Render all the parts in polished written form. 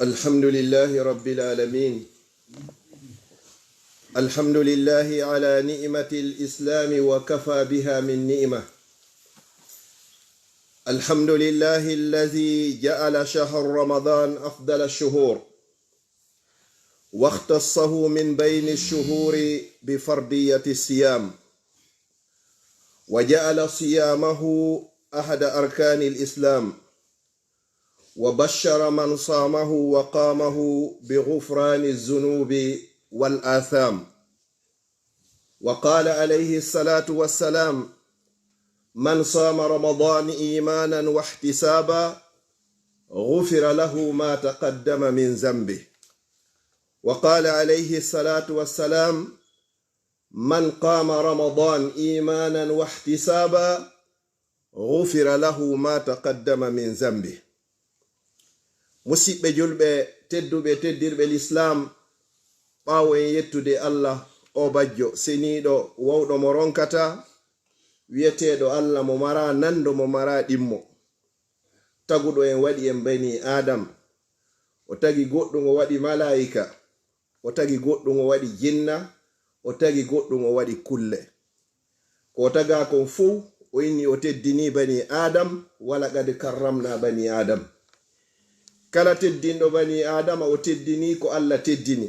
الحمد لله رب العالمين. الحمد لله على نعمة الإسلام وكفى بها من نعمة. الحمد لله الذي جعل شهر رمضان أفضل الشهور واختصه من بين الشهور بفرضية الصيام، وجعل صيامه أحد أركان الإسلام، وبشر من صامه وقامه بغفران الذنوب والآثام. وقال عليه الصلاة والسلام: من صام رمضان إيمانا واحتسابا غفر له ما تقدم من ذنبه. وقال عليه الصلاة والسلام: من قام رمضان إيمانا واحتسابا غفر له ما تقدم من ذنبه. musidɓe julɓe tedduɓe teddirɓe l'islam, ɓaawo en yettude Allah o bajjo seniiɗo wawɗo mo ronkata, wiyeteeɗo Allah mo mara nando mo mara ɗimmo, taguɗo en waɗi en bani adam, o tagi goɗɗum o waɗi malaika, o tagi goɗɗum o waɗi jinna, o tagi goɗɗum o waɗi kulle. Ko taga kon fuu o inni o teddini bani adam, wala qad karramna bani adam. Kala teddinɗo bani adama o teddini ko Allah teddini.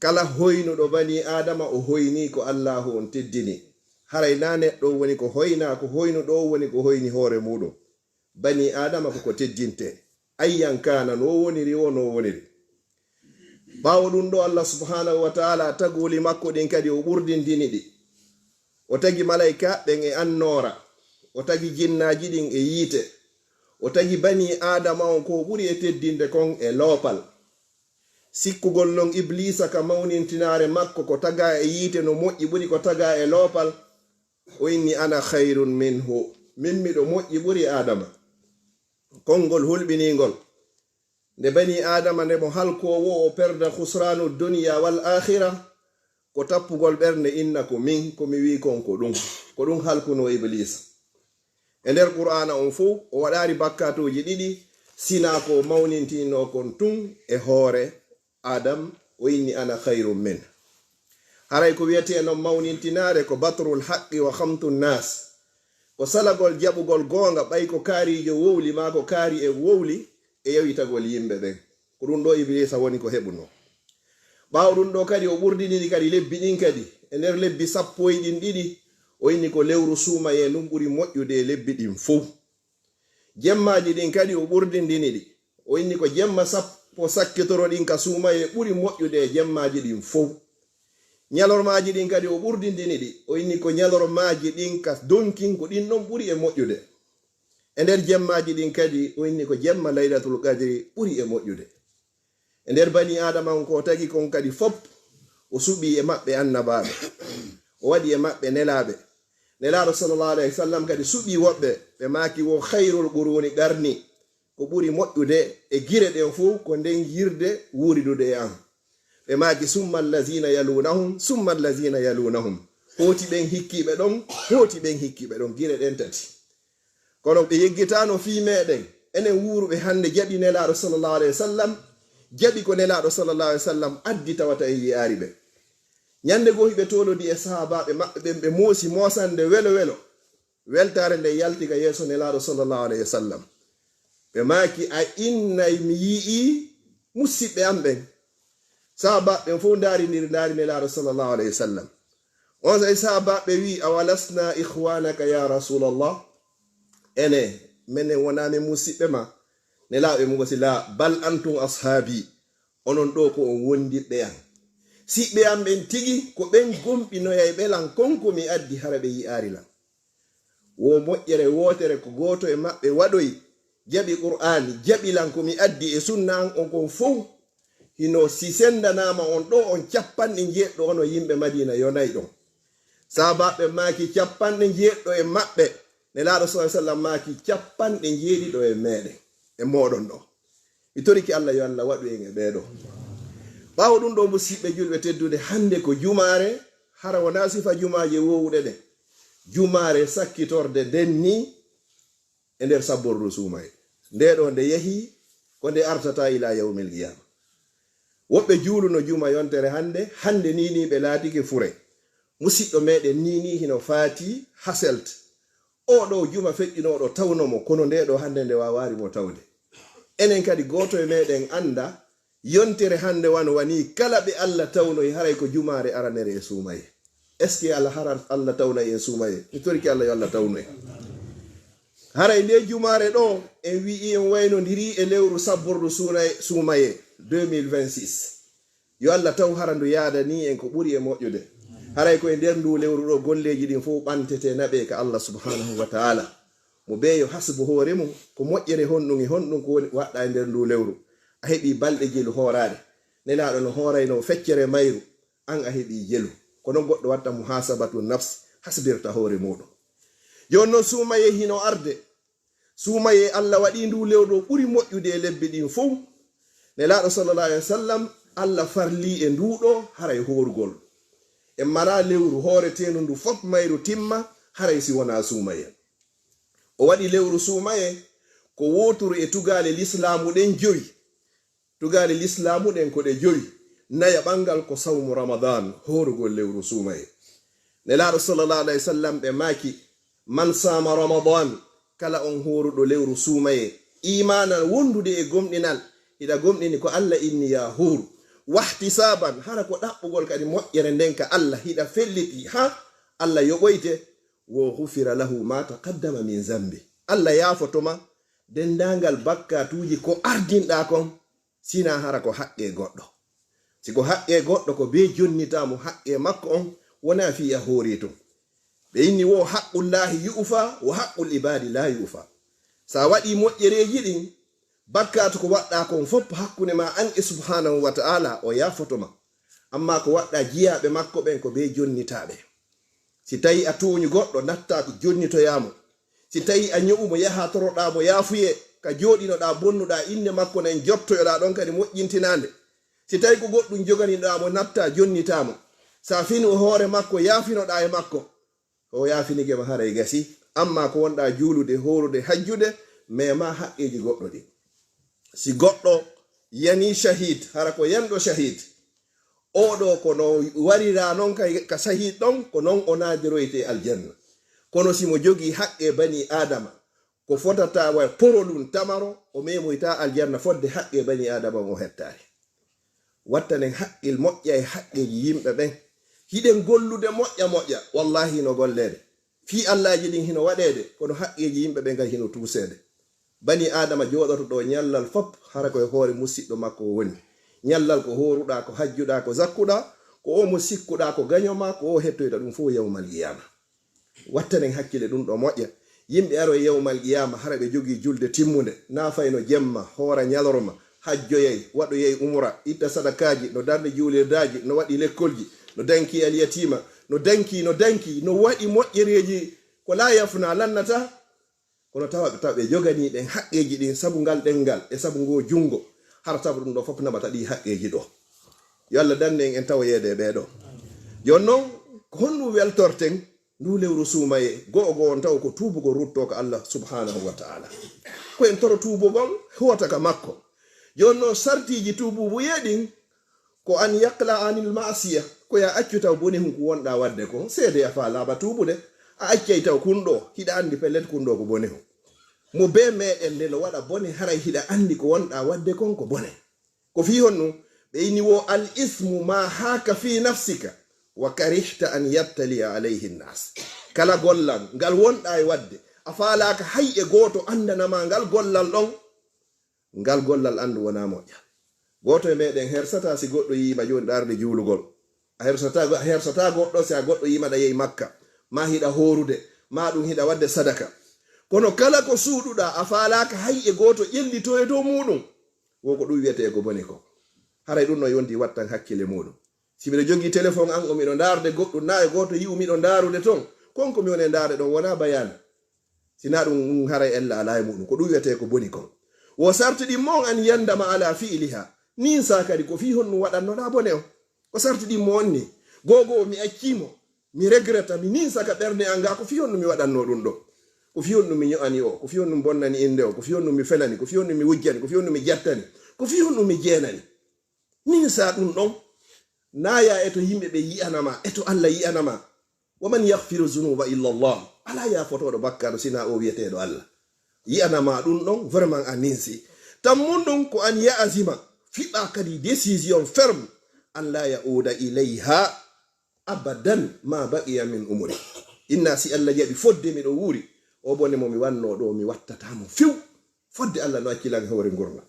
Kala hoynuɗo bani adama o hoyni ko Allah on teddini. Haray na neɗɗo woni ko hoyna, ko hoynuɗo woni ko hoyni hoore muɗum. Bani adama ko teddinte. Ayyan kana no woniri o no woniri. Ɓawo ɗum ɗo Allah subhanahu wa ta'ala taguli makko ɗin kadi o ɓurdindini ɗi. O tagi malaika ɓen e annora, o tagi jinnaji ɗin e yiite, o tagi bani adama on ko ɓuri e teddinde kon e loopal. Sikkugol non iblisa ka mawnintinare makko ko taga e yiite no moƴƴi ɓuri ko taga e loopal, o inni ana khairun minhu, min miɗo moƴƴi ɓuri adama. Konngol hulɓiningol nde bani adama nde mo halkowo o perda khusranu duniya wal akhira, ko tappugol ɓernde inna ko min komi wi kon ko ɗum halkuno iblisa. E nder qur'ana on fuu o waɗari bakkatuji ɗiɗi, sina ko mawnintino kon tun e hoore adam, o inni ana khairum min. Haray ko wiyete non mawnintinare ko batrul haqqi wa khamtun nas, ko salagol jaɓugol gonga ɓay ko kaarijo wowli ma ko kaari e wowli e yawitagol yimɓe ɓen. Ko ɗum ɗo iblisa woni ko heɓuno. Ɓawo ɗum ɗo kadi o ɓurdinini kadi lebbi ɗin kadi, e nder lebbi 10 ɗiɗi o inni ko lewru Suumayee ɗum ɓuri moƴƴude e lebbi ɗin fuu. Jemmaji ɗin kadi o ɓurdindini ɗi, o inni ko jemma 10 sakkitoro ɗin ka Suumayee ɓuri moƴƴude e jemmaji ɗin fuu. Ñalormaji ɗin kadi o ɓurdindini ɗi, o inni ko ñalormaji ɗin ka donkin ko ɗin ɗon ɓuri e moƴƴude. E nder jemmaji ɗin kadi o inni ko jemma laylatul qadri ɓuri e moƴƴude. E nder bani adama on ko tagi kon kadi fop o suɓi e maɓɓe annabaɓe, o waɗi e maɓɓe nelaɓe. Nelaɗo sallallahu alayhi wa sallam kadi suɓi woɓɓe, ɓe maki wo khairul quruni qarni, ko ɓuri moƴƴude e gire ɗen fuu ko nden yirde wuridude e an. Ɓe maki summa allazina yalunahum summa allazina yalunahum, hoti ɓen hikkiɓe ɗon, hoti ɓen hikkiɓe ɗon, gire ɗen tati. Kono ɓe yeggitano fi meɗen, enen wuruɓe hande jaɓi nelaɗo sallallahu alayhi wa sallam, jaɓi ko nelaɗo sallallahu alayhi wa sallam addi tawata e yi'ari ɓe. Nyande go hiɓe tolodi e sahabaɓe maɓɓe ɓen ɓe moosi mosande welo welo, weltare nde yaltiga yeeso nelaɗo sallallahu alayhi wa sallam. Ɓe maki a innay mi yi'i musiɓɓe am ɓen. Sahabaɓe fof ndariniri ndari nelaɗo sallallahu alayhi wa sallam. On say sahabaɓe wi awalasna ikhwanaka ya rasulallah, ene menen wonami musiɓɓe ma? Nelaɓe mugosi la, bal antum ashabi, onon ɗo ko on wondirɓe am. Siɓɓe am ɓen tigi ko ɓen gomɓinoya e ɓelan konko mi addi hara ɓe yi'ari lan. Wo moƴƴere wotere ko goto e maɓɓe waɗoyi, jaɓi qur'ani, jaɓi lan ko mi addi e sunna an on kon fof, hino si sendanama on ɗo on 90 ono yimɓe Madina yonayi ɗon. Sahabaɓe maki 90 e maɓɓe, nelaɗo sallallahu alaihi wasallam maki 90 e meɗen e moɗon ɗo. Mi toriki Allah yo Allah waɗu en e ɓeɗo. Ɓawo ɗum ɗo musidɓe julɓe teddude, hande ko jumare, hara wona sifa jumaje wowuɗe ɗe, jumare sakkitorde denni e nder sabbordu Suumayee. Nde ɗo nde yehi ko nde artata ila yawmil qiyama woɓɓe juuluno juma yontere hande nini ɓe laatike fure musidɗo meɗen nini hino faati haselt oɗo juma feƴƴinoɗo tawnomo kono nde ɗo hande nde wawari mo tawde enen kadi goto e meɗen anda yontere hande wani kala ɓe Allah tawnoy haray ko jumare aranere e Suumayee est ce que Allah tawnoy e Suumayee mi toriki Allah yo Allah tawnoy haray nde jumare ɗo en wi'i en waynodiri e lewru sabbordu Suumayee 2026 yo Allah taw harandu yaada ni en ko ɓuri e moƴƴude haray ko e nder ndu lewru ɗo golleji ɗin fof ɓantete naɓe ka Allah subhanahu wa ta'ala mo beeyo hasbu hoore mum ko moƴƴere honɗum ko waɗɗa e nder ndu lewru a heɓi balɗe jelu hoorade nelaɗo no hoorayno feccere mayru an a heɓi jelu kono goɗɗo watta muhasabatu nafs hasbirta hoore muɗum joni noon Suumayee hino arde Suumayee Allah waɗi ndu lewru ɓuri moƴƴude e lebbi ɗin fof nelaɗo sallallahu alaihi wasallam Allah farli e nduɗo haray horugol en mara lewru hooretenu ndu fof mayru timma haray si wona Suumayee o waɗi lewru Suumayee ko woturu e tugale l'islamu ɗen joyi tugale l'islamu ɗen ko ɗe joyi naya ɓangal ko sawmu Ramadan horugol lewru Suumayee nelaɗo sallallahu alaihi wasallam ɓe maki man sama Ramadan kala on horuɗo lewru Suumayee imanan wondude e gomɗinal ida gomɗini ko Allah inni ya huru wahtisaban hara ko ɗaɓɓugol kadi moƴƴere nden ka Allah hiɗa felliti ha Allah yoɓoyte wo hufira lahu ma taqaddama min zambi Allah yafotoma dendangal bakkatuji ko ardinɗa kon sina hara ko haqqe goɗɗo siko haqqe goɗɗo ko be jonnitamo haqqe makko on wona fiya hoori ton ɓe inni wo haqqullahi yu'fa wa haqqul ibadi la yu'fa sa waɗi moƴƴereji ɗin bakkatu ko waɗɗa kon fopp hakkunde ma an e subhanahu wa ta'ala o yafotoma amma ko waɗɗa jiyaɓe makko ɓen ko be jonnitaɓe si tawi a tuuñu goɗɗo natta ko jonnitoyamo si tawi a ño'umo yaha toroɗamo yaafuye ka joɗinoɗa bonnuɗa inde makko nen jottoyoɗa ɗon kadi moƴƴintinande si tawi ko goɗɗum joganiɗamo natta jonnitamo sa fini hoore makko yaafinoɗa e makko o yaafinigema haray gasi amma ko wonɗa juulude horude hajjude mema haqqeji goɗɗo ɗi si goɗɗo yani shahid hara ko yanɗo shahid oɗo kono warira noon ka shahid ɗon ko noon o naadiroyte aljanna kono simo jogi haqqe bani adama ko fotata wa porolum tamaro o memoyta aljanna fodde haqqe bani adama o hettare wattanen haqqil moƴƴa e haqqeji yimɓe ɓen hiɗen gollude moƴƴa wallahi no gollede fi allaji ɗin hino waɗede kono haqqeji yimɓe ɓen kadi hino tusede bani adama joɗoto ɗo ñallal fop hara koye hoore musidɗo makko woni ñallal ko horuɗa ko hajjuɗa ko zakkuɗa ko o mo sikkuɗa ko gañoma ko o hettoyta ɗum fof yawmal qiyama wattanen hakkille ɗum ɗo moƴƴa yimɓe aro e yawmal qiyama hara ɓe jogui julde timmude nafayno jemma hoora ñalorma hajjoyey waɗoyey umra itta sadakaji no darde juulirdaji no waɗi lekkolji no danki al yatima no danki no waɗi moƴƴereji ko la yafna lannata kono tawa ɓe jogani ɗen haqqeji ɗin sabu ngal ɗengal e sabu ngo jungo har sabu ɗum ɗo fof naɓata ɗi haqqeji ɗo yo Allah danne en tawoyede ɓeɗo jon noon ko honɗum weltorten ndu lewru Suumayee go'o on taw ko tuubugo rutto ko Allah subhanahu wa ta'ala ko en toro tuubugol hota ka makko jon noon sartiji tuububu yeɗin ko an yaqla anil ma'siya ko ya accu taw boni hun ko wonɗa wadde ko seede a fa laaba tuubude a accay taw kunɗo hiɗa andi pellet kunɗo ko bone hun mo be meɗen nde no waɗa bone haray hiɗa andi ko wonɗa wadde kon ko bone ko fi honnu ɓe ini wo al ismu ma haka fi nafsika wa karihta an yattaliya alayhi nnas kala gollal ngal wonɗa e wadde a faalaka hay e goto andanama ngal gollal ɗon ngal gollal andu wona moƴƴa goto e meɗen hersata si goɗɗo yima joni ɗarde juulugol a hersata goɗɗo si a goɗɗo yima ɗa yehi makka ma hiɗa horude ma ɗum hiɗa wadde sadaka kono kala ko suuɗuɗa a faalaka hay e goto ƴellito e dow muɗum wo ko ɗum wiyete ko boni ko haray ɗum no yonti wattan hakkille muɗum si miɗo jogi téléphone an o miɗo darde goɗɗum na e goto yi'u miɗo darude ton konko mi woni darde ɗon wona bayana sina ɗum haray ella ala e muɗum ko ɗum wiyete ko boni kon wo sartiɗi mon an yandama ala fi'liha nin sa kadi ko fi honɗum waɗannoɗa bone o ko sartiɗi mo on ni gogo mi accimo mi regretta mi nin saka ɓernde an ga ko fi honɗum mi waɗanno ɗum ɗo ko fiyon no mi nyoani o ko fiyon no bonnani inde o ko fiyon no mi fenani ko fiyon no mi wujjani ko fiyon no mi jattani ko fiyon no mi jeenani nin sa dum don naya eto yimbe be yi'anama eto Allah yi'anama waman yaghfiru dhunuba illa Allah ala ya foto do bakkaro sina o wiete do Allah yi'anama dum don vraiment aninsi tammun dum ko an ya azima fiba kadi décision ferme an la yauda ilayha abadan ma baqiya min umri inna si Allah jabi fodde mi do wuri o bonne mo mi wanno do mi wattata mo fiw fodde Allah no akkilan hawre ngurna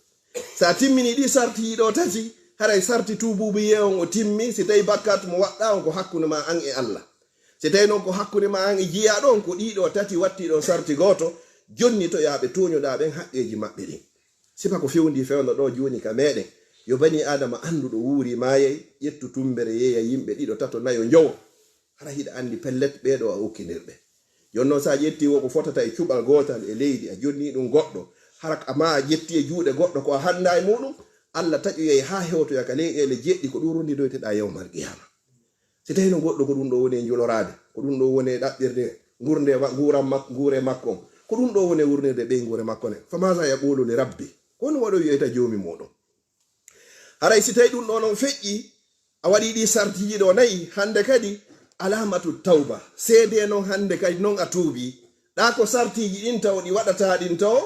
sa timmini di sarti do tati haray sarti tububu yewon o timmi si tay bakkat mo wadda on ko hakkunde ma an e Allah si tay non ko hakkunde ma an e jiya don ko dido tati watti do sarti goto jonni to yaabe toñoda ben haqqeji mabbe din sifa ko fewndi fewno do joni ka meden yo bani adama andudo wuri maye yettu tumbere yeya yimbe dido tato nayo njowo hara hida andi pellet bedo a okkinirbe jonno sa yetti wo ko fotata e cubal gotal e leydi a jonni dum goddo harak ama yetti e juude goddo ko handa e mudum Allah taƴu yey ha hewto yaka leydele jeddi ko durundi doyteɗa yawmal qiyama si tawi no goɗɗo ko ɗum ɗo woni julorade ko ɗum ɗo woni ɗaɓɓirde gurde gure makko ko ɗum ɗo woni wurnirde ɓey gure makko ne famasa yaqulu li rabbi kono waɗo wiyeta jomi muɗum haray si tawi ɗum ɗo non feƴƴi a waɗi ɗi sartiji ɗo nayi hande kadi alamatu tawba seede non hande kadi non a tuubi ɗa ko sartiji ɗin taw ɗi waɗata ɗin taw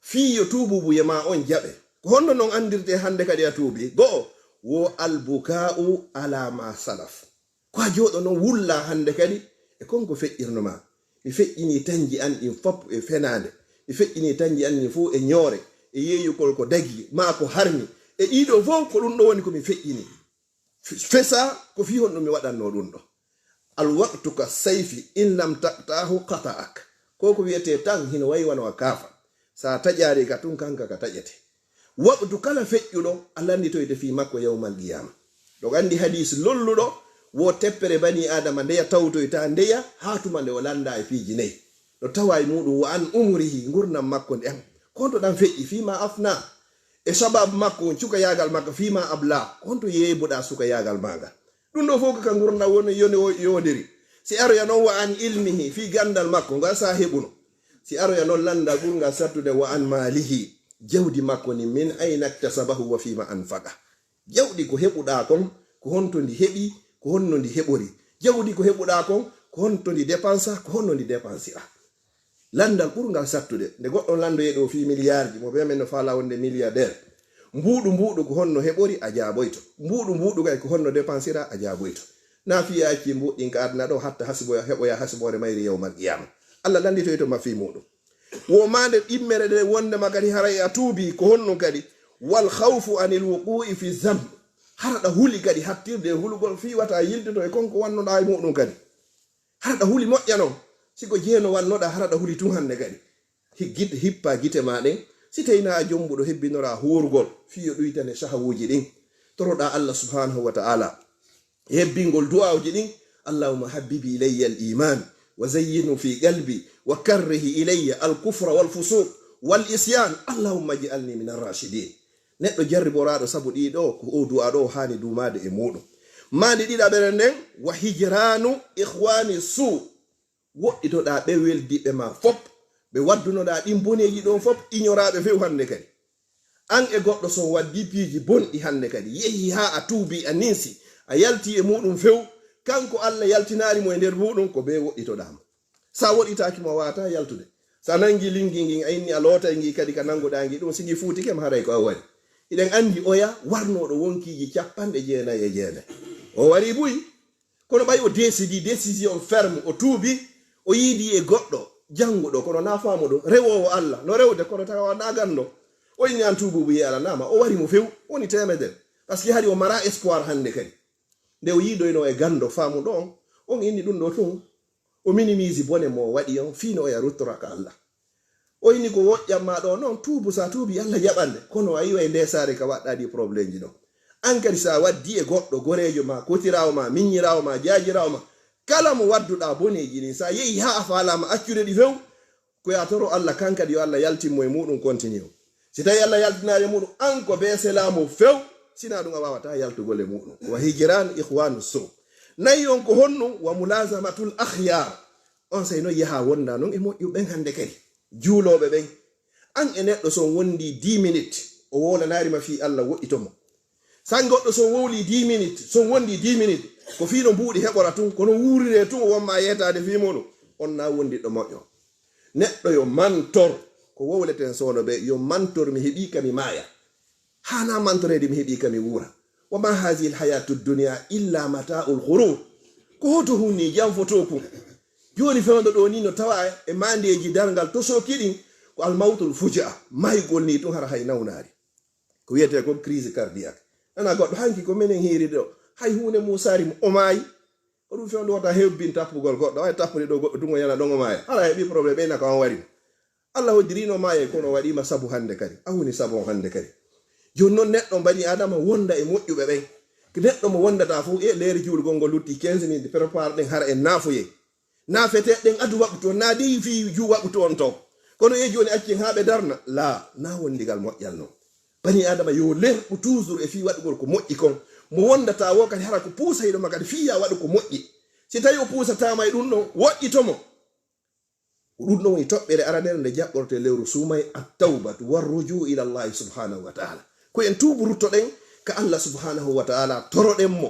fiyo tububuye ma on jaɓe honno non andirte hande kadi a tuubi go'o wo albuka'u ala ma salaf ko a joɗo non wulla hande kadi e konko feƴƴirno ma mi feƴƴini tanji an ɗin fop e fenade mi feƴƴini tanji an ɗin fo e ñoore e yeeyukol ko dagi ma ko harmi e ɗiɗo fof ko ɗum ɗo woni komi feƴƴini fesa ko fi honɗo mi waɗanno ɗum ɗo alwaqtu ka sayfi in lam taqtahu qata'ak ko wiyete tan hino waywano wa kafa sa taƴari ka tun kanka ka taƴete waqtu kala feƴƴuɗo Allah andi toyde fi makko yawmal qiyama ɗo andi hadis lolluɗo wo teppere bani adama ndeya tawtoyta ndeya ha tuma nde o landa e piiji nayyi ɗo tawa e muɗum wa an umrihi gurnam makko nden konto ɗan feƴƴi fima afna e sababu makko cuka yagal makko fima abla konto yeebuɗa suka yagal maga ɗum ɗo fof ka gurna woni yodiri si aroya noon wa an ilmihi fi gandal makko ngal sa heɓuno si aroya noon landa ɓurgal sattude wa an malihi jawdi makko ni min ayna iktasabahu wa fima anfaqa jawdi ko heɓuɗa kon ko honto ndi heɓi ko honno ndi heɓori jawdi ko heɓuɗa kon ko honto ndi dépensa ko honno ndi dépensira landal ɓurgal sattude nde goɗɗon landoye ɗo fi milliardji mo ɓe men no fala wonde milliardaire mbuɗu ko honno heɓori a jaboyto mbuɗu kay ko honno dépensira a jaboyto na fiya acci mbuɗɗin ka adna ɗo hatta hasibo heɓoya hasibore mayri yawmal qiyama Allah landitoy to ma fi muɗum wo mande immere de wonde magari haray a tuubi ko honno kadi wal khawfu anil wuqu'i fi zamb harada huli kadi hattirde hulugol fi wata yiltito e konko wannoɗa e muɗum kadi harada huli moƴƴano siko jeeno wannoɗa harada huli tun hande kadi hippa gite maɗen si tawina a jombuɗo hebbinora hurgol fiyo ɗuytane sahawuji ɗin toroɗa Allah subhanahu wa ta'ala hebbingol du'awji ɗin allahumma habbibi ilayya al iman wa zayyinu fi qalbi wa karrihi ilayya al kufra wal fusuq wal isyan allahumma ij'alni min ar-rashidin neɗɗo jarriboraɗo sabu ɗiɗo ko o du'a ɗo hani dumade e muɗum mandi ɗiɗaɓere nden wa hijranu ikhwani su woɗɗitoɗa ɓe weldiɓe ma fop ɓe waddunoɗa ɗin boneji ɗon fop ignoraɓe few hande kadi an e goɗɗo so waddi piiji bonɗi hande kadi yehi ha a tuubi a ninsi a yalti e muɗum few kanko Allah yaltinari mo e nder muɗum ko be woɗɗitoɗama sa woɗɗitakimo wata yaltude sa nangi lingi ngi a inni a loota ngi kadi ka nangoɗa ngi ɗum sigi fuutikema haray ko a wari iɗen andi oya warnoɗo wonkiji 99 o wari buyi kono ɓay o décision ferme o tuubi o yiidi e goɗɗo janguɗo kono na famuɗo rewowo Allah no rewde kono tawa nagando o inni an tuubu buyi ala nama o wari mo few woni temedel par ce que hari o mara espoir hande kadi nde o yiidoyno e gando famuɗo on inni ɗum ɗo tun o minimise bone mo waɗi on fino o ya ruttoraka Allah o inni ko woƴƴamma ɗo noon tuubu sa tuubi Allah jaɓande kono a yiwa e nde saare ka waɗɗaɗi probléme ji ɗon an kadi sa waddi e goɗɗo gorejo ma kotirawo ma miññirawo ma jajirawo ma kala mo wadduɗa boneji ni sa yehi ha a falama accude ɗi few ko ya toro Allah kankadi yo Allah yaltinmo e muɗum continue o si tawi Allah yaltinare muɗum an ko be selamo few sina ɗum a wawata yaltugol e muɗum wa hijran ikhwanu su nayi on ko honno wa mulazamatul akhyar on say no yaha wonda non e moƴƴu ɓen hande kadi juuloɓe ɓen an e neɗɗo son wondi 10 minutes o wolanarima fi Allah woɗɗitomo san goɗɗo son wowli 10 minutes son wondi 10 minutes ko fino mbuuɗi heɓora tun kono wurire tun o wonma yetade fi moɗum on na wondi ɗo moƴƴo neɗɗo yo mantor ko wowleten sono ɓe yo mantor mi heɓi kami maaya hana mantorede mi heɓi kami wura wama hasil hayatu dunia illa mata'ul ghurur ko hoto hunni jam fotoku joni fewndo ɗo ni no tawa e mandeji dargal to sokiɗin ko almawtul fuja maygol ni tun hara hay nawnari ko wiyete ko crise cardiaque ana goɗɗo hanki ko minen hiri ɗo hay hunde musari o maayi ko ɗum fewndo wata hebbin tappugol goɗɗo way tappude ɗo goɗɗo tungo yana ɗon o maaya hara heɓi probléme ɓeyna ko on waɗi Allah hoddirino maaye kono waɗima sabu hande kadi a woni sabu on hande kadi joni noon neɗɗo bani adama wonda e moƴƴuɓe ɓen neɗɗo mo wondata fof e leeri juulgol ngol lutti 15 minutes prépare ɗen hara en naafoye naafete ɗen adu waɓɓutu on naadi fi ju waɓɓutu on to kono e joni accin ha ɓe darna la na wondigal moƴƴal noon bani adama yo lerɓu toujours e fi waɗugol ko moƴƴi kon mo wondata wo kadi hara ko puusayɗo ma kadi fiya waɗu ko moƴƴi si tawi o puusatama e ɗum ɗon woƴƴitomo ɗum ɗon woni toɓɓere aranere nde jaɓɓorte lewru Suumayee at-tawbatu warruju ila llahi subhanahu wa taala ko en tuubu ruttoɗen ka Allah subhanahu wa taala toroɗen mo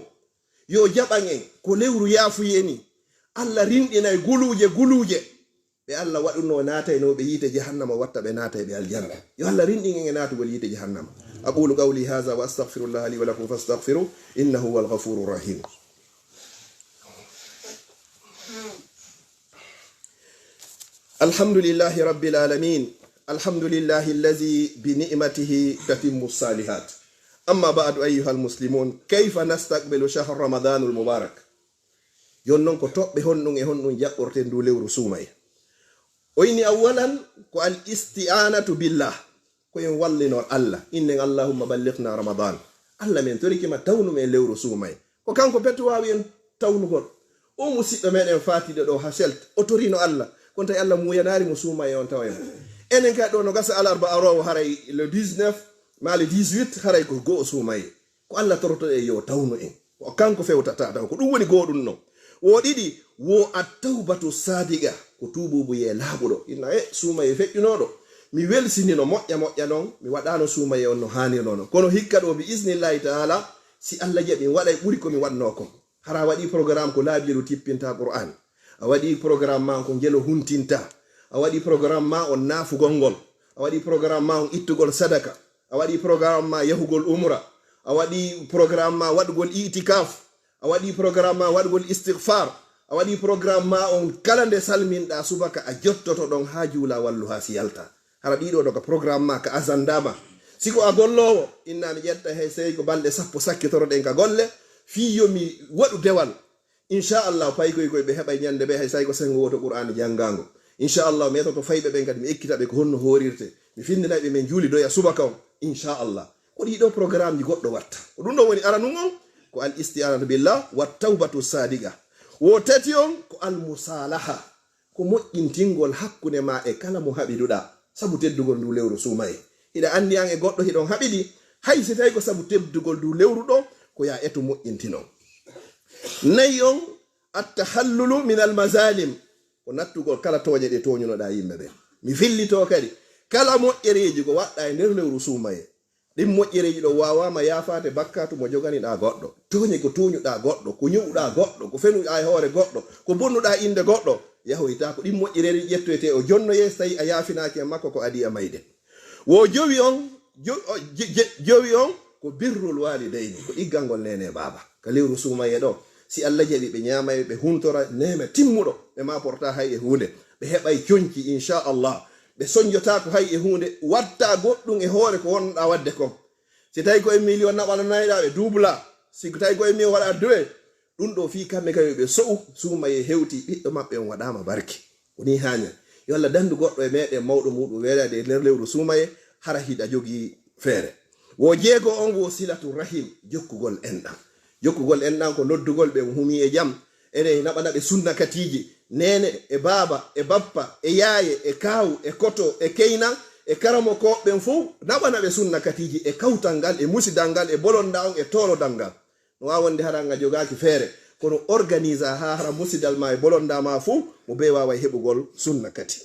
yo jaɓan en ko lewru yaafuyeni Allah rinɗinay guluje ɓe Allah waɗuno naataynoɓe yiite jahannama watta ɓe naata ɓe aljanna yo Allah rinɗin en e naatugol yiite jahannama aqulu qawli hadha wa astaghfirullah li wa lakum fastaghfiru innahu huwal ghafurur rahim alhamdulillahi rabbil alamin alhamdulillahi allazi bi ni'matihi tatimmu salihat amma ba'du ayyuhal muslimun kayfa nastaqbilu shahr ramadanul mubarak jonnon ko toɓɓe honɗum e honɗum jaɓɓorte ndu lewru Suumayee oyni awalan ko al isti'anatu billah ko en wallinor Allah innen allahumma ballighna ramadan Allah men torikima tawnum e lewru Suumayee ko kanko petto wawi en tawnugol o musidɗo meɗen fatiɗo ɗo ha selt o torino Allah kon tawi Allah muyanari mo Suumayee on tawa en enen kadi ɗo no gasa alarba arowo haray le 19 ma le 18 haray ko go'o Suumayee ko Allah toroto e yo tawnu en ko kanko fewtata taw ko ɗum woni goɗum non wo ɗiɗi wo at-tawbatu sadiqa ko tububu ye laaɓuɗo inna Suumayee feƴƴunoɗo mi welsinino moƴƴa noon mi waɗano Suumayee on no hanirno non kono hikka ɗo bi isnillahi taala si Allah jaɓi waɗay ɓuri komi waɗno kon hara waɗi programme ko laabiru tippinta Qur'an a waɗi programme ma ko ngelo huntinta a waɗi programme ma on naafugol ngol a waɗi programme ma on ittugol sadaka a waɗi programme ma yahugol umra a waɗi programme ma waɗugol itikaf a waɗi programme ma waɗugol istighfar a waɗi programme ma on kala nde salminɗa subaka a jottoto ɗon ha juula wallu ha siyalta hara ɗiɗo ɗo ka programme ma ka asandama siko a gollowo inna mi ƴetta hay sey ko balɗe 10 sakkitoroɗen ka golle fiyo mi waɗu dewal inchallah paykoy koy ɓe heɓay ñande ɓe hay say ko sengo woto qur'an janngango inchallah mi yetoto fayɓe ɓen kadi mi ekkitaɓe ko honno horirte mi findinaɓe min juuli doya subaka on inchallah ko ɗiɗo programme ji goɗɗo watta ko ɗum ɗo woni aranum on ko al isti'anatu billah wa tawbatu sadiqa wo tati on ko al musalaha ko moƴƴintingol hakkunde ma e kala mo haɓiduɗa sabu teddugol ndu lewru Suumayee hiɗa andi an e goɗɗo hiɗon haɓiɗi hay si tawi ko sabu teddugol ndu lewru ɗo ko ya eto moƴƴintinon nayi on attahallulu min al mazalim ko nattugol kala tooñe ɗe toñunoɗa yimɓe ɓe mi fillito kadi kala moƴƴereji ko waɗɗa e nder lewru Suumayee ɗin moƴƴereji ɗo wawama yafate bakkatu mo joganiɗa goɗɗo toñe ko tuñuɗa goɗɗo ko ñu'uɗa goɗɗo ko fenuɗa e hoore goɗɗo ko bonnuɗa inde goɗɗo yahoyta ko ɗin moƴƴereji ƴettoyte o jonno yes tawi a yafinaki e makko ko adi a mayde wo jowi on ko birrul walidayni ko ɗiggalngol nene baba ka lewru Suumayee ɗo si Allah jaɓi ɓe ñamay ɓe huntora neme timmuɗo ɓe ma porta hay e hunde ɓe heɓay coñci inchallah ɓe soñjotako hay e hunde watta goɗɗum e hoore ko wonɗa wadde kon si tawi ko e million naɓananayɗa ɓe dubla si tawi ko e million waɗa 2 ɗum ɗo fi kamɓe kadi ɓe so'u Suumayee hewti ɓiɗɗo maɓɓe on waɗama barke woni hanya yo Allah dandu goɗɗo e meɗen mawɗo muɗum weelade e nder lewru Suumayee hara hiɗa jogii feere wo jeego on wo silatu rahim jokkugol enɗan ko noddugol ɓe humi e jam ene naɓana ɓe sunna katiji nene e baba e bappa e yaaye e kawu e koto e keyna e karamo ko ɓen fof naɓana ɓe sunna katiji e kawtal ngal e musidal ngal e bolonda on e tolodal ngal no wawonde haranga jogaki feere kono organise ha hara musidal ma e bolondama fuu mo be wawa heɓugol sunna kadi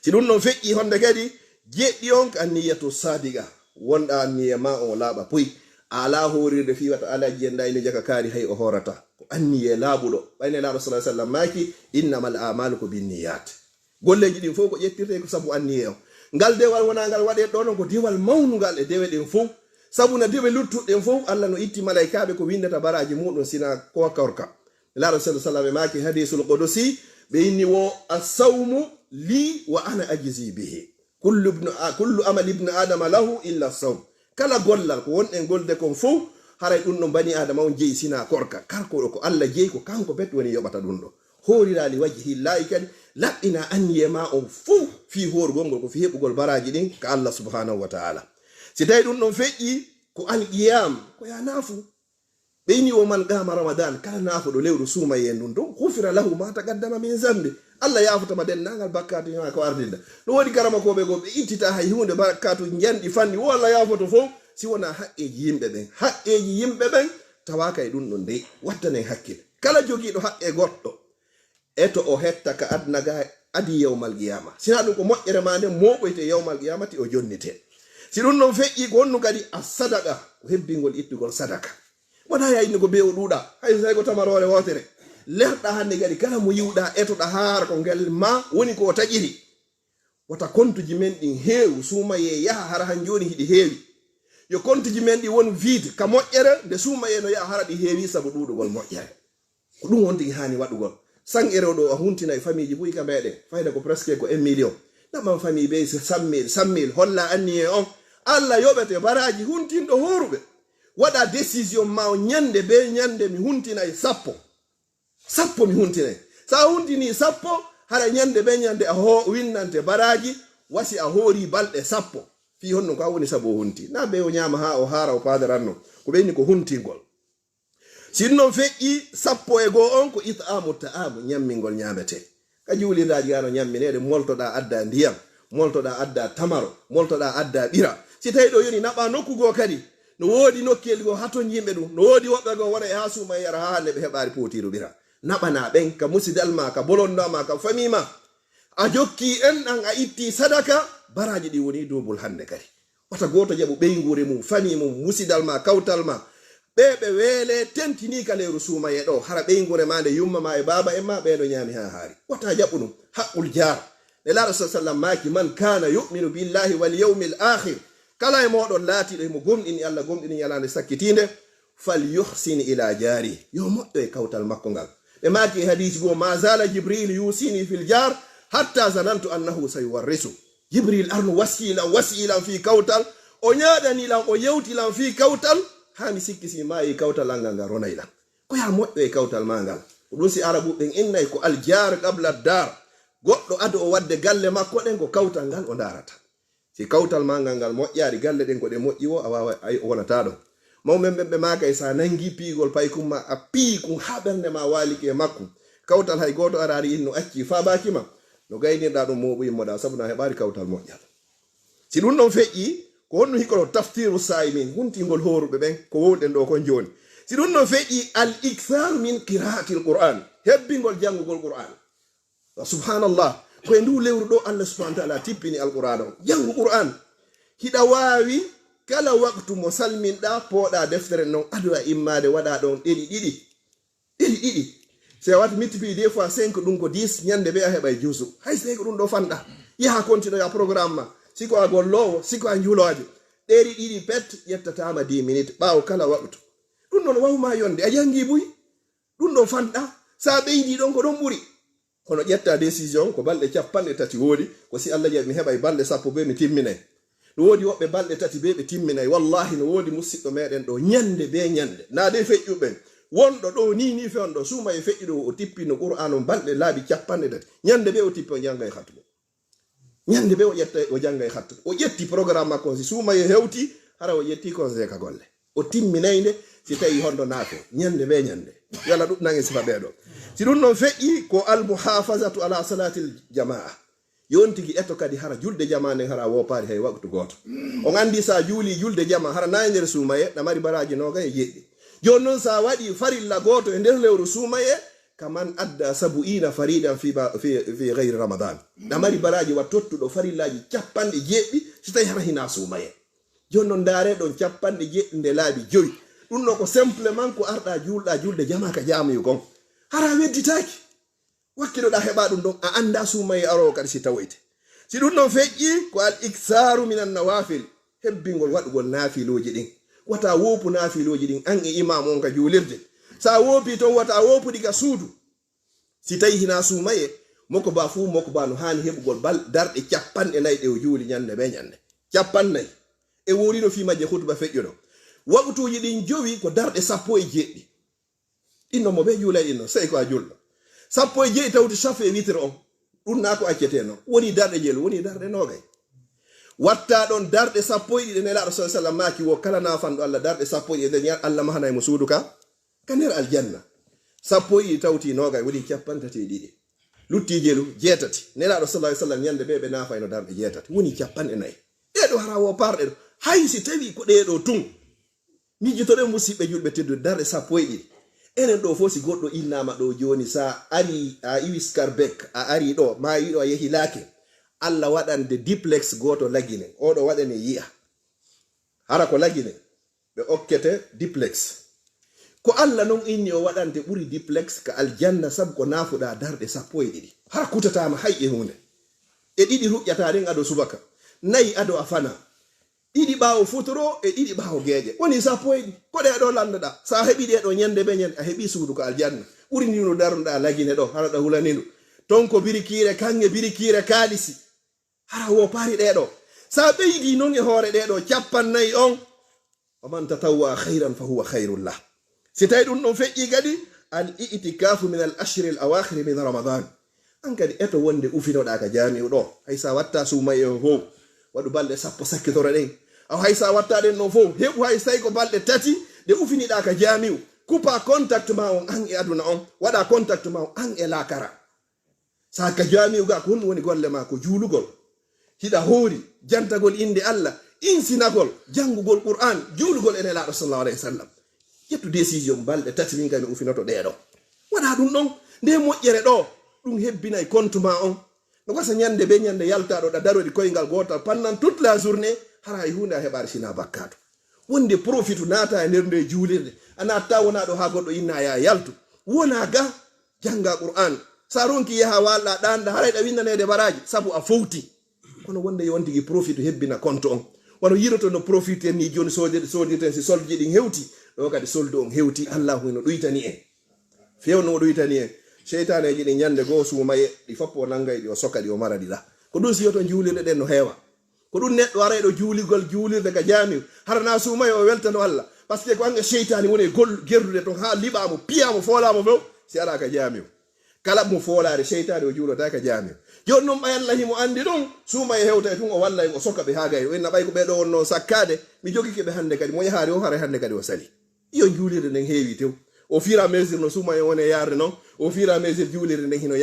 si ɗum non feƴƴi honde kadi jeɗɗi on ka niyatu sadiga wonɗa niya ma on laaɓa puy ala horirde fi wata ala jiyenda ine jaka kaari hay o horata ko anniye laaɓuɗo ɓayne laaɗo sa sallam maki innamal amalu ko binniyat golleji ɗin fof ko ƴettirte ko sabu anniye o ngal dewal wona ngal waɗe ɗo non ko dewal mawnugal e dewe ɗen fof sabu na dewe luttuɗen fof Allah no itti malaikaɓe ko windata baraji muɗum sina ko korka laaɗo sa sallam e maki hadisul qudusi ɓe inni wo assawmu li wa ana ajizi bihi kullu amal ibnu adama lahu illa sawm kala gollal ko wonɗen golde kon fof haray ɗum ɗo bani adama on jeyi sina korka kalko ko Allah jeyi ko kanko bet woni yoɓata ɗum ɗo horirali wajhi llahi kadi laɓɓina anniye ma on fof fi horgol ngol ko fi heɓugol baraji ɗin ka Allah subhanahu wa ta'ala si tawi ɗum ɗon feƴƴi ko alqiyam ko ya naafu ɓeyni o man gama ramadan kala naafuɗo lewru Suumayee ndun ɗon hufira lahu ma taqaddama min zambi Allah yafutama dennagal bakkatu ma ko ardilda no wodi garama koɓe go ɓe ittita hay hunde bakkatu janɗi fanni wo Allah yafoto fof si wona haqqeji yimɓe ɓen haqqeji yimɓe ɓen tawaka e ɗum ɗon de wattanen hakkille kala jogiiɗo haqqe goɗɗo eto o hetta ka adnaga adi yawmal qiyama sina ɗum ko moƴƴere ma nde moɓoyte yawmal qiyamati o jonnite si ɗum ɗon feƴƴi ko wonnu kadi a sadaka ko hebbingol ittugol sadaka wona yayni ko be o ɗuuɗa hay say ko tamarore wotere lerɗa hande kadi kala mo yiwɗa etoɗa haara ko ngel ma woni ko taƴiri wata kontuji men ɗin heewi Suumayee yaha hara han joni hiɗi heewi yo kontuji men ɗi won vide ka moƴƴere nde Suumayee no yaha hara ɗi heewi sabu ɗuuɗugol moƴƴere ko ɗum won tigi hani waɗugol san ere ɗo a huntina e famille buy ka meɗen fayda ko presque ko 1 million naɓan famille ɓe 100 000 holla anniye on Allah yoɓete baraji huntinɗo horuɓe waɗa décision ma o ñande be ñande mi huntinay 10 mi huntinay sa huntini 10 hara ñande be ñande a winnante baraji wasi a hoori balɗe 10 fi honno ko a woni sabu o hunti na be o ñama ha o haara o padaranno ko ɓeyni ko huntingol sinnon feƴƴi 10 on ko it'amu ta'amu ñammingol ñamete ka juulirdaji gano ñamminede moltoɗa adda ndiyam moltoɗa adda tamaro moltoɗa adda ɓira si tawi ɗo yoni naɓa nokkugo kadi no woodi nokkeli go haton yimɓe ɗum no woodi woɓɓe go wona e ha Suumayee yara ha hande ɓe heɓari potiru ɓira naɓana ɓen ka musidal ma ka bolondama ka famille ma a jokki en ɗan a itti sadaka baraji ɗi woni dubul hande kadi wata goto jaɓu ɓeygure mum famille mum musidal ma kawtal ma ɓe weele tentini ka lewru Suumayee ɗo hara ɓeygure ma nde yumma ma e baba en ma ɓeɗo ñaami ha haari wata jaɓu ɗum haqqul jar ne laaɗo sa sallam maki man kana yuminu billahi wal yawmil akhir kala e moɗon laatiɗo emo gomɗini Allah gomɗini yalande sakkitinde fal yuhsin ila jari yo moƴƴo e kawtal makko ngal ɓe maki e hadisi goo ma zala jibril yusini fil jar hatta zanantu annahu sayuwarrisu jibril arno wasilan fi kawtal o ñaɗanilan o yewtilan fi kawtal ha mi sikkisi ma e kawtal al ngal ngal ronaylan ko ya moƴƴo e kawtal ma ngal ko ɗum si arabu ɓen innay ko aljar qabla dar goɗɗo ado o wadde galle makko ɗen ko kawtal ngal o darata si kawtal ma ngal moƴƴaari galle ɗen ko ɗe moƴƴi o a wawa ay wonata ɗon mawɓe ɓe maka e sa nangi piigol paykum ma a pii kum ha ɓernde ma waliki e makkum kawtal hay goto arari inno acci fabakima no gaynirɗa ɗum moɓo yimmoɗa sabu na heɓari kawtal moƴƴal si ɗum ɗon feƴƴi ko honno hikono taftiru saimin huntingol horuɓe ɓen ko wonɗen ɗo kon joni si ɗum ɗon feƴƴi al iktharu min qira'ati l qur'an hebbingol janngugol qur'an subhanallah koye ndu lewru ɗo Allah subhanahu wa ta'ala tippini alqur'an o jangu qur'an hiɗa wawi kala waktu mo salminɗa pooɗa deftere non adowa immade waɗa ɗon ɗiɗi se wati multiplie des fois 5 ɗum ko 10 ñande ɓe a heɓa juusu hay so ko ɗum ɗo fanɗa yaha continue a programme ma siko a gollowo siko a juulojo ɗiɗi pet ƴettatama 10 minutes ɓawo kala waktu ɗum ɗon wawma yonde a jangi buy ɗum ɗo fanɗa sa ɓeydi ɗon ko ɗon ɓuuri kono ƴetta décision ko balɗe 30 woodi ko si Allah jaɓi mi heɓa balɗe 10 be mi timminay no woodi woɓɓe balɗe 3 be ɓe timminay wallahi no woodi musidɗo meɗen ɗo ñande be ñande na de feƴƴuɓen wonɗo ɗo ni fewnɗo Suumayee feƴƴuɗo o tippino qur'an on balɗe laabi 30 ñande be o tippi o janga e hattude ñande be o ƴetta o janga e hattude o ƴetti programme makko si Suumayee hewti hara o ƴetti conseil ka golle o timminayde si tawi hondo naafe ñande be ñande yalla ɗum nange sifa ɓeɗo si ɗum noon feƴƴi ko almuhafazatu ala salatil jamaa yontigi eto kadi hara julde jama nden hara wopari hay waktu goto on andi sa juuli julde jama hara nayi nder Suumayee ɗa mari baraji noga e jeɗɗi jon non sa waɗi farilla goto e nder lewru suumaye kaman adda 70 faridan fi gayri ramadan ɗamari baraji wat tottuɗo farillaji 70 so tawi hara hina suumaye jon non ndaare ɗon 70 nde laabi 5 ɗum ɗo ko simplement ko arɗa julɗa julde jama ka jamuyo gon hara wedditaki wakkiloɗa heɓa ɗum ɗon a anda suumaye arowo kadi si tawoyte si ɗum ɗon feƴƴi ko al iksaru minan nawafil hebbingol waɗugol naafiloji ɗin wata wopu naafiloji ɗin an e imam on ka juulirde sa wopi ton wata wopuɗi ka suudu si tawi hina suumaye moko ba fuu moko ba no hani heɓugol darɗe 40 ɗe o juuli ñande ɓe ñande 40 e worino fimaje hutba feƴƴuɗo waɓutuji ɗin jowi ko darɗe 17 ɗinno mo ɓe juulay ɗinno sey ko a julɗo 17 tawti chafe e witre on ɗum na ko acceteno woni darɗe jeelu woni darɗe nogay watta ɗon darɗe 11 nelaɗo sa sallam maki wo kala nafanɗo Allah darɗe 11 nden Allah mahanay mo suudu ka nder aljanna 11 tawti nogay woni 32 lutti jeelu 7 nelaɗo sallallahu alaihi wasallam nyande ɓe nafayno darɗe 7 woni 40 ɗeɗo hara wo parɗe ɗo hay si tawi ko ɗeɗo tun mijjotoɗen musidɓe julɓe teddude darɗe 11 enen ɗo fof si goɗɗo innama ɗo joni sa ari a iwi skarbek a ari ɗo ma yiɗo a yehi laake Allah waɗande duplex goto lagine oɗo waɗane yi'a hara ko lagine ɓe okkete duplex ko Allah non inni o waɗante ɓuri duplex ka aljanna sabu ko nafuɗa darɗe 12 hara kutatama hay e hunde e ɗiɗi ruƴƴata ɗen aɗo subaka 4 aɗo a fana ɗiɗi ɓawo futuro e ɗiɗi ɓawo geeje woni 12 koɗe aɗo landaɗa sa heɓi ɗe ɗo ñande ɓe ñande a heɓi suudu ko aljanna ɓuri ndino darnuɗa lagine ɗo hara ɗa hulaninu ton ko birikire kange birikire kaalisi hara wo paari ɗeɗo sa ɓeydi non e hoore ɗeɗo 40 on waman tatawwa khayran fa huwa khayrullah si tawi ɗum ɗon feƴƴi kadi al itikafu min al ashri al awakhir min ramadan an kadi eto wonde ufinoɗa ka jami'u ɗo hay sa watta suumaye o fof waɗu balɗe 10 sakkitore ɗen aw hay sa watta ɗen ɗon fof heɓu hay so tawi ko balɗe 3 nde ufiniɗa ka jami'u kupa contact ma on an e aduna on waɗa contact ma on an e lakara sa ka jami'u ga ko honɗum woni golle ma ko juulugol hiɗa hoori jantagol inde Allah insinagol jangugol qur'an juulugol ene laaɗo sallallahu alaihi wasallam ƴettu décision balɗe 3 min kay mi ufinoto ɗeɗo waɗa ɗum ɗon nde moƴƴere ɗo ɗum hebbinay compte ma on no gasa ñande be ñande yaltaɗo ɗa darodi koyngal gotal pendant toute la journée hara e hunde a heɓari sina bakkato wonde profitu naata e nder nde juulirde a natta wona ɗo ha goɗɗo inna ya yaltu wona ga janga qur'an sa ronki yaha walɗa ɗanɗa haray ɗa windanede baraji sabu a fowti kono wonde yontigi profitu hebbina compte on wono yiroto no profite en ni joni sodirten si solde ɗin hewti ɗo kadi solde on hewti allahu no ɗuytani en fewno o ɗuytani en seytaneji ɗi ñande goo suumaye ɗi foppo o nangay ɗi o soka ɗi o mara ɗi ɗa ko ɗum si yoto juulirɗe ɗen no heewa ko ɗum neɗɗo arayɗo juuligol juulirde ka jamiu harana suumaye o weltano Allah par ce que ko ange seytani woni gerdude ton ha liɓamo piyamo foolamo few si ara ka jamiu kala mo foolare seytani o juulota ka jamiu joni noon ɓayalla himo andi ɗum suumaye hewta e tun o walla o sokka ɓe ha gay o inna ɓay ko ɓeɗo wonno sakkade mi jogike ɓe hande kadi mo yahaari o hara hande kadi o sali iyo juulirde nden heewi tew au fur et à mesure no suumaye wone yarde noon au fur et à mesure juulirde nden hino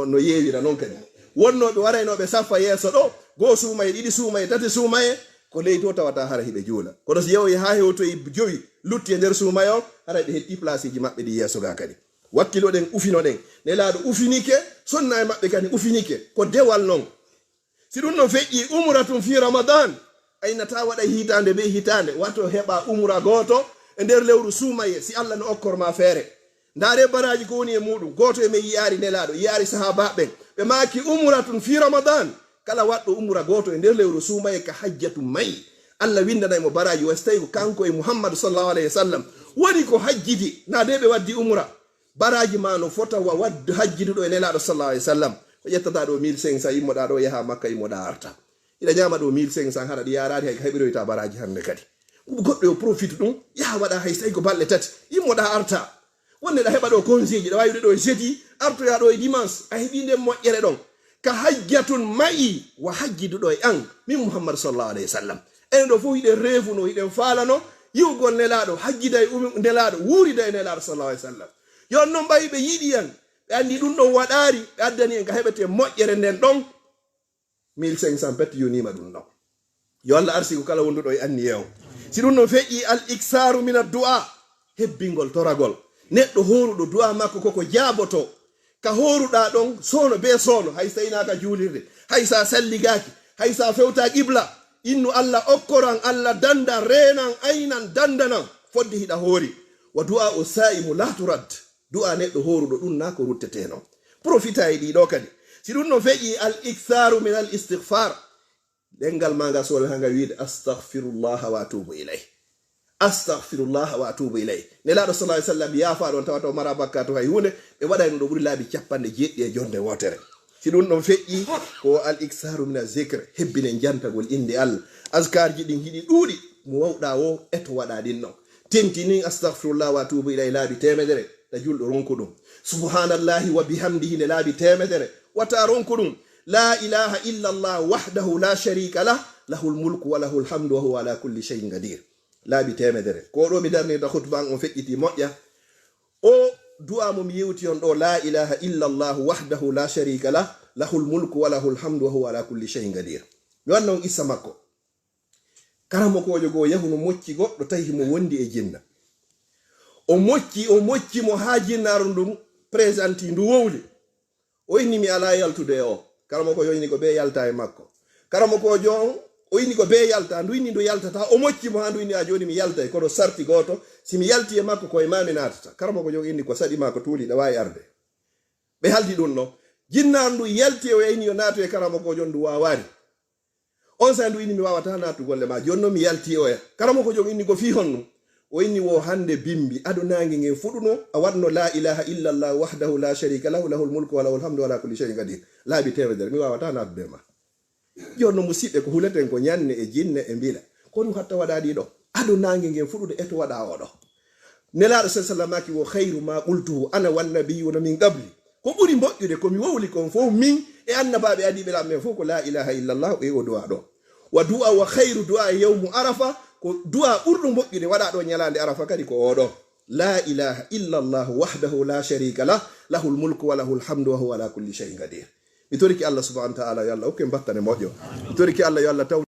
no yeewira noon kadi wonnoɓe waraynoɓe saffa yeeso ɗo goo suumaye ɗiɗi suumaye tati suumaye ko ley to tawata hara hiɓe juula kono so yewoyi ha hewtoyi jowi lutti e nder suumaye o hara ɓe hetti place ji maɓɓe ɗi yeeso ga kadi wakkilo ɗen ufino ɗen nelaɗo ufinike sonna e maɓɓe kadi ufinike ko dewal noon si ɗum no feƴƴi umratum fi ramadan aynata waɗa hitande be hitande watto heɓa umra goto e nder lewru suumaye si Allah no okkorma feere ndaare baraji ko woni e muɗum goto e men yiyari nelaɗo yiyari sahabaɓen ɓe maki umratun fi ramadan kala waɗɗo umra goto e nder lewru suumaye ka hajjatu mayi Allah windanaymo baraji wasi tawi ko kanko e muhammadu sallallahu alayhi wa sallam woni ko hajjidi na de ɓe waddi umra baraji ma no fota wa waddu hajjiduɗo e nelaɗo sallallahu alayhi wa sallam ko ƴettata ɗo 1500 yimmoɗa ɗo yaha makka yimmoɗa arta ina ñama ɗo 1500 hara ɗi yarari hay heɓiroyta baraji hande kadi goɗɗo yo profite ɗum yaha waɗa hay tawi ko balɗe 3 yimmoɗa arta wonde ɗa heɓa ɗo conseji ɗa wawiɗe ɗo e jeudi artoya ɗo e dimanche a heeɓi nden moƴƴere ɗon ka hajjatun mayi wa hajjiduɗo e an min muhammadu sallallahu alayhi wa sallam enen ɗo fof hiɗen reefuno hiɗen faalano yiwgol nelaɗo hajjida e nelaɗo wuurida e nelaɗo sallallahu alayhi wa sallam yon noon ɓawi ɓe yiɗi en ɓe andi ɗum ɗon waɗari ɓe addani en ka heɓete moƴƴere nden ɗon 1500 pette yonima ɗum ɗon yo Allah arsi ko kala wonduɗo e anni yew si ɗum no feƴƴi al iksaru min ad-du'a hebbingol toragol neɗɗo horuɗo du'a makko koko jaaboto ka horuɗa ɗon sono be sono hay sa inaka juulirde hay sa salligaki hay sa fewta qibla innu Allah okkoran Allah dandan renan aynan dandanan fodde hiɗa hoori wa du'a o sa'imu la turad du'a neɗɗo horuɗo ɗum na ko rutteteno profita e ɗiɗo kadi si ɗum no feƴi al iktharu min al istighfar dengal maga sole hanga wiide astaghfirullah wa atubu ilay astaghfirullah wa atubu ilay nelaɗo sallallahu alaihi wasallam yafa ɗon tawata o mara bakka to hay hunde ɓe waɗani ɗo ɓuri laabi 90 e jonde wotere si ɗum ɗon feƴƴi ko al iktharu min al zikr hebbine jantagol inde Allah askarji ɗin hiɗi ɗuuɗi mo wawɗa o eto waɗa ɗin non tentini astaghfirullah wa atubu ilay laabi temedere da julɗo ronku ɗum subhanallahi wa bihamdihi ne laabi temedere wata ronku ɗum la ilaha illa Allah wahdahu la sharika lah lahul mulku wa lahul hamdu wa huwa ala kulli shay'in qadir laabi temedere ko ɗo mi darnida khutban on feƴƴiti moƴƴa o du'a mum yewti on ɗo la ilaha illa Allah wahdahu la sharika lah lahul mulku wa lahul hamdu wa huwa ala kulli shay'in qadir mi wanna on issa makko karamo kojo go yahuno mocci goɗɗo tawi mo wondi e jinna o mocci mo ha jinnaru ndum présenti ndu wowli o inni mi ala yaltude o karamo ko yoni ko be yalta e makko karamo ko jon o inni ko be yalta ndu inni ndu yaltata o mocci mo ha ndu inni a joni mi yalta e kono sarti goto si mi yalti e makko ko e mami natata karamo ko jon inni ko sadi makko tuuli da wawi arde be haldi dun no jinnaru ndu yalti o inni yo nato e karamo ko jon ndu wawari on sa ndu inni mi wawata natu golle ma jonno mi yalti o ya karamo ko jon inni ko fi honno o inni wo hande bimbi ado nangi ngen fuduno a wadno la ilaha illa Allah wahdahu la sharika lahu lahul mulku wa lahul hamdu wa ala kulli shay'in qadir laabi temedere mi wawata natu be ma jonno musibbe ko huleten ko nyanne e jinne e mbila ko dum hatta wadadi do ado nangi ngen fudude eto wada odo nelaado sallallahu wa khairu ma qultu ana wan nabiyuna min qabli ko buri mbojjude ko mi wowli kon fo min e annabaabe adi be lamme fo ko la ilaha illa Allah e o du'a do wa du'a wa khairu du'a yawm arafa ko du'a ɓurɗo moƴƴude waɗa ɗo ñalande arafa kadi ko oɗo la ilaha illa Allah wahdahu la sharika lah lahul mulku wa lahul hamdu wa huwa ala kulli shay'in qadir mi toriki Allah subhanahu wa ta'ala yo Allah okke battane moƴƴo mi toriki Allah yo Allah tawni